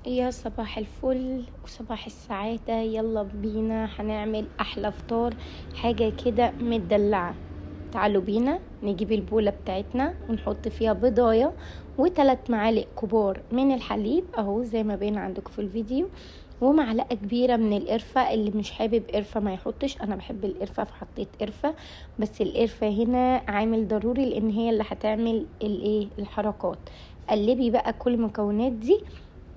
يا صباح الفل وصباح السعادة، يلا بينا هنعمل أحلى فطار، حاجة كده مدلعة. تعالوا بينا نجيب البولة بتاعتنا ونحط فيها بضاية و3 معالق كبار من الحليب اهو زي ما باين عندكم في الفيديو، ومعلقة كبيرة من القرفة. اللي مش حابب قرفة ما يحطش، انا بحب القرفة فحطيت قرفة، بس القرفة هنا عامل ضروري لان هي اللي هتعمل الحركات. قلبي بقى كل المكونات دي،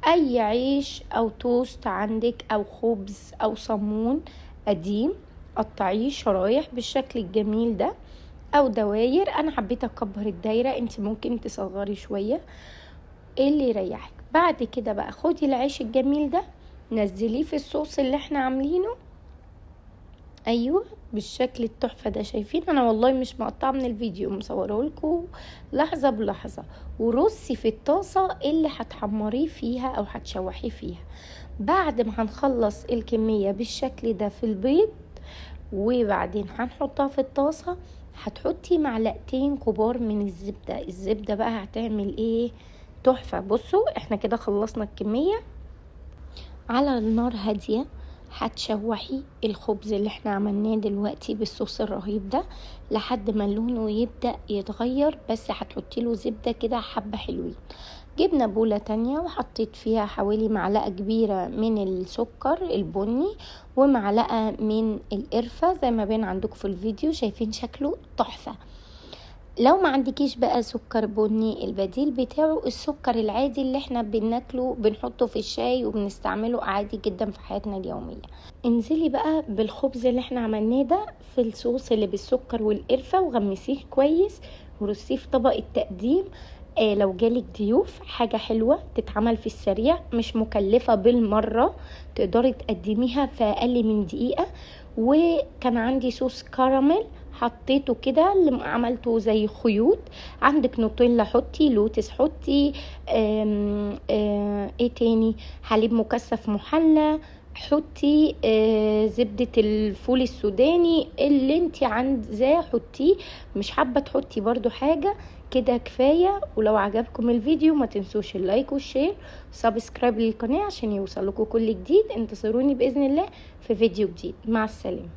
اي عيش او توست عندك او خبز او صمون قديم قطعيه شرايح بالشكل الجميل ده او دواير. انا حبيت اكبر الدايره، انت ممكن تصغري شويه اللي يريحك. بعد كده بقى خدي العيش الجميل ده نزليه في الصوص اللي احنا عاملينه، ايوه بالشكل التحفه ده. شايفين انا والله مش مقطعه من الفيديو، مصوره لكم لحظه بلحظه. ورصي في الطاسه اللي هتحمريه فيها او هتشوحيه فيها. بعد ما هنخلص الكميه بالشكل ده في البيض، وبعدين هنحطها في الطاسه، هتحطي معلقتين كبار من الزبده. الزبده بقى هتعمل ايه؟ تحفه. بصوا احنا كده خلصنا الكميه. على النار هاديه هتشوحي الخبز اللي احنا عملناه دلوقتي بالصوص الرهيب ده لحد ما لونه يبدأ يتغير، بس هتحطي له زبدة كده حبة حلوين. جبنا بولة تانية وحطيت فيها حوالي معلقة كبيرة من السكر البني ومعلقة من القرفة زي ما بين عندكم في الفيديو. شايفين شكله تحفة. لو ما عندكيش بقى سكر بني، البديل بتاعه السكر العادي اللي احنا بناكله بنحطه في الشاي وبنستعمله عادي جدا في حياتنا اليومية. انزلي بقى بالخبز اللي احنا عملناه ده في الصوص اللي بالسكر والقرفة وغمسيه كويس ورصيه في طبق التقديم. لو جالك ضيوف، حاجة حلوة تتعمل في السريع، مش مكلفة بالمرة، تقدري تقدميها في اقل من دقيقة. وكان عندي صوص كراميل حطيته كده اللي عملته زي خيوط. عندك نوتيلا حطي، لوتس حطي، ايه تاني، حليب مكثف محلى حطي، زبدة الفول السوداني اللي انت عايزاه حطيه. مش حابة تحطي برضو حاجة كده كفاية. ولو عجبكم الفيديو ما تنسوش اللايك والشير وسبسكرايب للقناة عشان يوصلكوا كل جديد. انتظروني بإذن الله في فيديو جديد. مع السلامة.